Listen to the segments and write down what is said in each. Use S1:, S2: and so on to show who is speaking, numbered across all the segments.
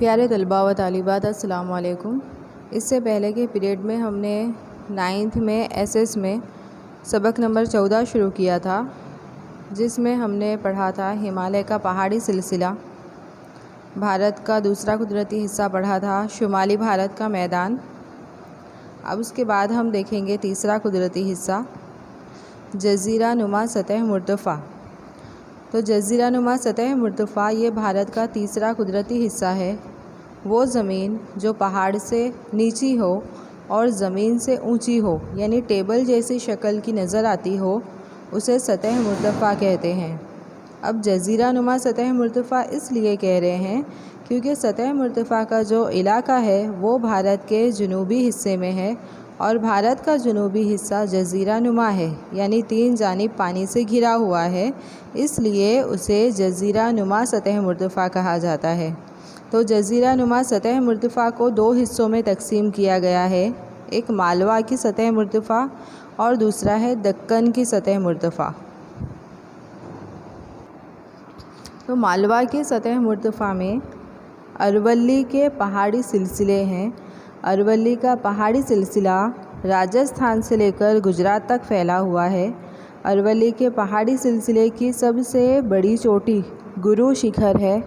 S1: प्यारे तलबा व तालिबात अस्सलाम वालेकुम। इससे पहले के पीरियड में हमने 9th में एसएस में सबक नंबर 14 शुरू किया था, जिसमें हमने पढ़ा था हिमालय का पहाड़ी सिलसिला, भारत का दूसरा कुदरती हिस्सा पढ़ा था शुमाली भारत का मैदान। अब उसके बाद हम देखेंगे तीसरा कुदरती हिस्सा जज़ीरा नुमा सतह मुर्तफ़ा। तो जज़ीरा नुमा सतह मुर्तफ़ा ये भारत का तीसरा कुदरती हिस्सा है। वो ज़मीन जो पहाड़ से नीची हो और ज़मीन से ऊंची हो, यानी टेबल जैसी शक्ल की नज़र आती हो, उसे सतह मुर्तफ़ा कहते हैं। अब जज़ीरा नुमा सतह मुर्तफ़ा इसलिए कह रहे हैं क्योंकि सतह मुर्तफ़ा का जो इलाका है वो भारत के जनूबी हिस्से में है और भारत का जनूबी हिस्सा जज़ीरा नुमा है, यानी तीन जानिब पानी से घिरा हुआ है, इसलिए उसे जज़ीरा नुमा सतह मुर्तफ़ा कहा जाता है। तो जज़ीरा नुमा सतह मुर्तफ़ा को दो हिस्सों में तकसीम किया गया है, एक मालवा की सतह मुर्तफ़ा और दूसरा है दक्कन की सतह मुर्तफ़ा। तो मालवा की सतह मुर्तफ़ा में अरवल्ली के पहाड़ी सिलसिले हैं। अरवल्ली का पहाड़ी सिलसिला राजस्थान से लेकर गुजरात तक फैला हुआ है। अरवल्ली के पहाड़ी सिलसिले की सबसे बड़ी चोटी गुरु शिखर है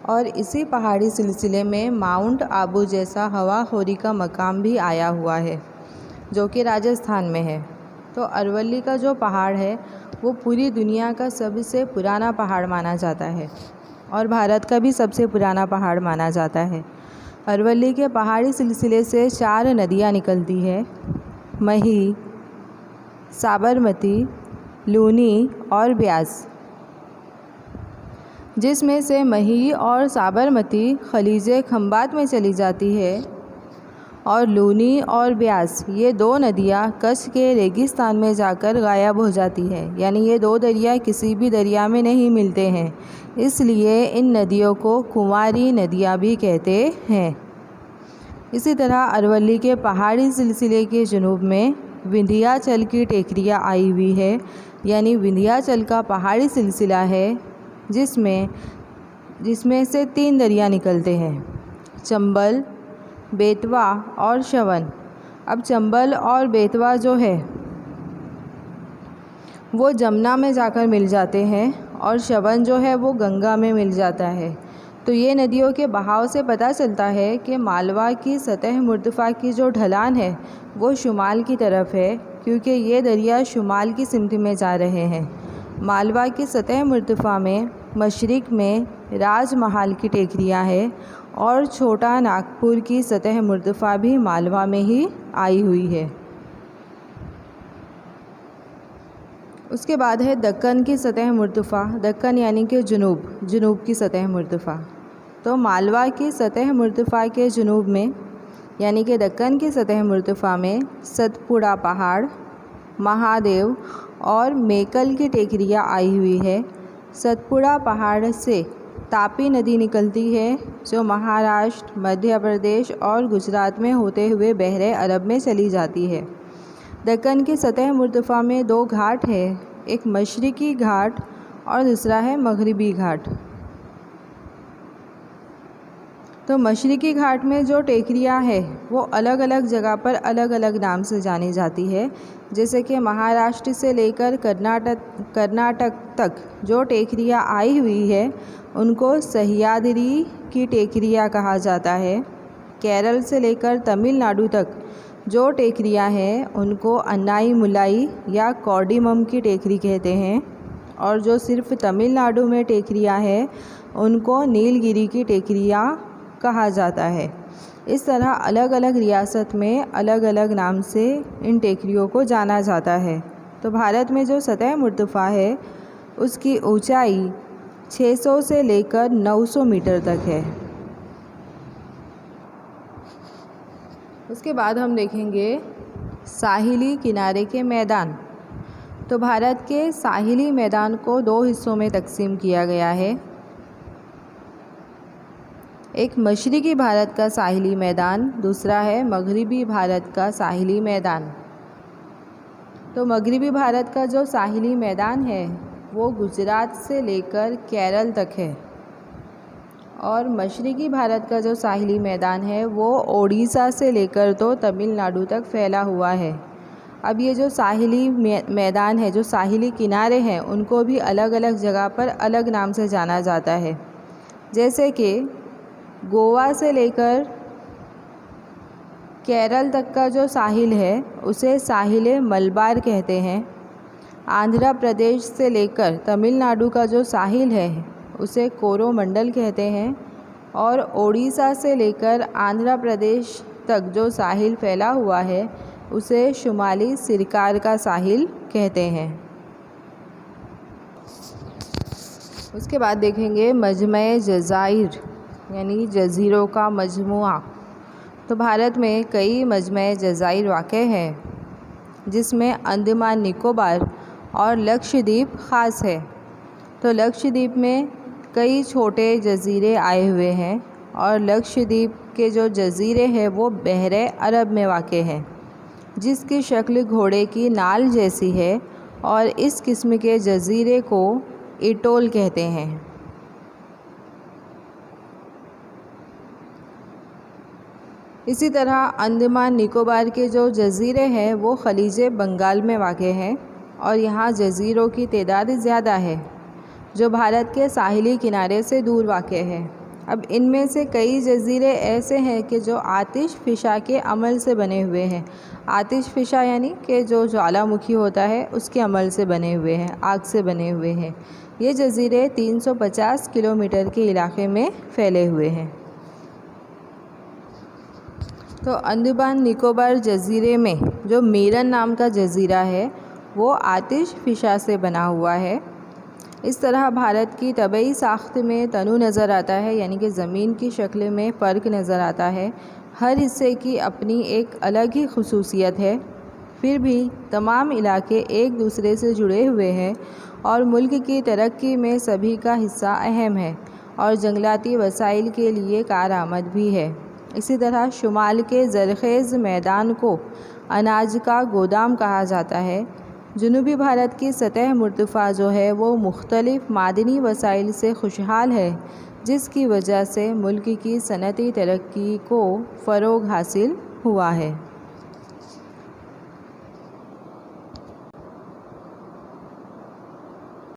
S1: और इसी पहाड़ी सिलसिले में माउंट आबू जैसा हवाखोरी का मकाम भी आया हुआ है, जो कि राजस्थान में है। तो अरवल्ली का जो पहाड़ है वो पूरी दुनिया का सबसे पुराना पहाड़ माना जाता है और भारत का भी सबसे पुराना पहाड़ माना जाता है। अरवल्ली के पहाड़ी सिलसिले से 4 नदियाँ निकलती है, मही, साबरमती, लूनी और ब्यास, जिसमें से मही और साबरमती खलीजे खंबात में चली जाती है और लूनी और ब्यास ये दो नदियाँ कच्छ के रेगिस्तान में जाकर गायब हो जाती है, यानी ये दो दरिया किसी भी दरिया में नहीं मिलते हैं, इसलिए इन नदियों को कुंवारी नदियाँ भी कहते हैं। इसी तरह अरवल्ली के पहाड़ी सिलसिले के जनूब में विंध्याचल की टेकरियाँ आई हुई है, यानी विंध्याचल का पहाड़ी सिलसिला है जिसमें से 3 दरिया निकलते हैं, चंबल, बेतवा और श्रवण। अब चंबल और बेतवा जो है वो जमुना में जाकर मिल जाते हैं और श्रवण जो है वो गंगा में मिल जाता है। तो ये नदियों के बहाव से पता चलता है कि मालवा की सतह मुर्तफ़ा की जो ढलान है वो शुमाल की तरफ है, क्योंकि ये दरिया शुमाल की सिमत में जा रहे हैं। मालवा की सतह मुर्तफ़ा में मशरिक़ में राजमहल की टेकरियाँ हैं और छोटा नागपुर की सतह मुर्तफ़ा भी मालवा में ही आई हुई है। उसके बाद है दक्कन की सतह मुर्तफ़ा। दक्कन यानी कि जनूब की सतह मुर्तफ़ा। तो मालवा की सतह मुर्तफ़ा के जनूब में यानी कि दक्कन की सतह मुर्तफ़ा में सतपुड़ा पहाड़, महादेव और मेकल की टेकरियाँ आई हुई है। सतपुड़ा पहाड़ से तापी नदी निकलती है जो महाराष्ट्र, मध्य प्रदेश और गुजरात में होते हुए बहरे अरब में चली जाती है। दक्कन की सतह मुर्तफ़ा में 2 घाट है, एक मशरिकी घाट और दूसरा है मगरिबी घाट। तो मशरिकी घाट में जो टेकरियाँ है वो अलग अलग जगह पर अलग अलग नाम से जानी जाती है, जैसे कि महाराष्ट्र से लेकर कर्नाटक तक जो टेकरियाँ आई हुई है उनको सह्याद्री की टेकरियाँ कहा जाता है। केरल से लेकर तमिलनाडु तक जो टेकरियाँ हैं उनको अन्नाई मुलाई या कौडिमम की टेकरी कहते हैं और जो सिर्फ तमिलनाडु में टेकरियाँ हैं उनको नीलगिरी की टेकरियाँ कहा जाता है। इस तरह अलग अलग रियासत में अलग अलग नाम से इन टेकरियों को जाना जाता है। तो भारत में जो सतह मुर्तफ़ा है उसकी ऊंचाई 600 से लेकर 900 मीटर तक है। उसके बाद हम देखेंगे साहिली किनारे के मैदान। तो भारत के साहिली मैदान को 2 हिस्सों में तकसीम किया गया है, एक मशरिकी भारत का साहिली मैदान, दूसरा है मगरिबी भारत का साहिली मैदान। तो मगरिबी भारत का जो साहिली मैदान है वो गुजरात से लेकर केरल तक है और मशरक़ी भारत का जो साहिली मैदान है वो ओडिशा से लेकर तो तमिलनाडु तक फैला हुआ है। अब ये जो साहिली मैदान है, जो साहिली किनारे हैं, उनको भी अलग अलग जगह पर अलग नाम से जाना जाता है। जैसे कि गोवा से लेकर केरल तक का जो साहिल है उसे साहिल मलबार कहते हैं। आंध्र प्रदेश से लेकर तमिलनाडु का जो साहिल है उसे कोरोमंडल कहते हैं। और ओडिशा से लेकर आंध्र प्रदेश तक जो साहिल फैला हुआ है उसे शुमाली सिरकार का साहिल कहते हैं। उसके बाद देखेंगे मजमे जज़ाइर यानी जज़ीरों का मजमुआ। तो भारत में कई मजमे जज़ाइर वाक़े हैं, जिसमें अंडमान निकोबार और लक्षद्वीप ख़ास है। तो लक्षद्वीप में कई छोटे जज़ीरे आए हुए हैं और लक्षद्वीप के जो जज़ीरे हैं वो बहरे अरब में वाक़े हैं, जिसकी शक्ल घोड़े की नाल जैसी है और इस किस्म के जज़ीरे को इटोल कहते हैं। इसी तरह अंडमान निकोबार के जो जज़ीरे हैं वो ख़लीज बंगाल में वाक़े हैं और यहाँ जज़ीरों की तादाद ज़्यादा है, जो भारत के साहिली किनारे से दूर वाक़ है। अब इनमें से कई जज़ीरे ऐसे हैं कि जो आतिश फ़िशा के अमल से बने हुए हैं। आतिश फ़िशा यानी कि जो ज्वालामुखी होता है उसके अमल से बने हुए हैं, आग से बने हुए हैं। ये जज़ीरे 350 किलोमीटर के इलाके में फैले हुए हैं। तो अंडमान निकोबार जज़ीरे में जो मीरन नाम का जज़ीरा है वो आतिश फ़िशा से बना हुआ है। इस तरह भारत की तबई साख्त में तनु नज़र आता है, यानी कि ज़मीन की शक्ल में फ़र्क नज़र आता है। हर हिस्से की अपनी एक अलग ही खुसूसियत है, फिर भी तमाम इलाके एक दूसरे से जुड़े हुए हैं और मुल्क की तरक्की में सभी का हिस्सा अहम है और जंगलाती वसाइल के लिए कारआमद भी है। इसी तरह शुमाल के ज़रख़ेज़ मैदान को अनाज का गोदाम कहा जाता है। जनूबी भारत की सतह मुर्तफ़ा जो है वो मुख्तलिफ़ मादनी वसाइल से खुशहाल है, जिसकी वजह से मुल्क की सनती तरक्की को फ़रोग़ हासिल हुआ है।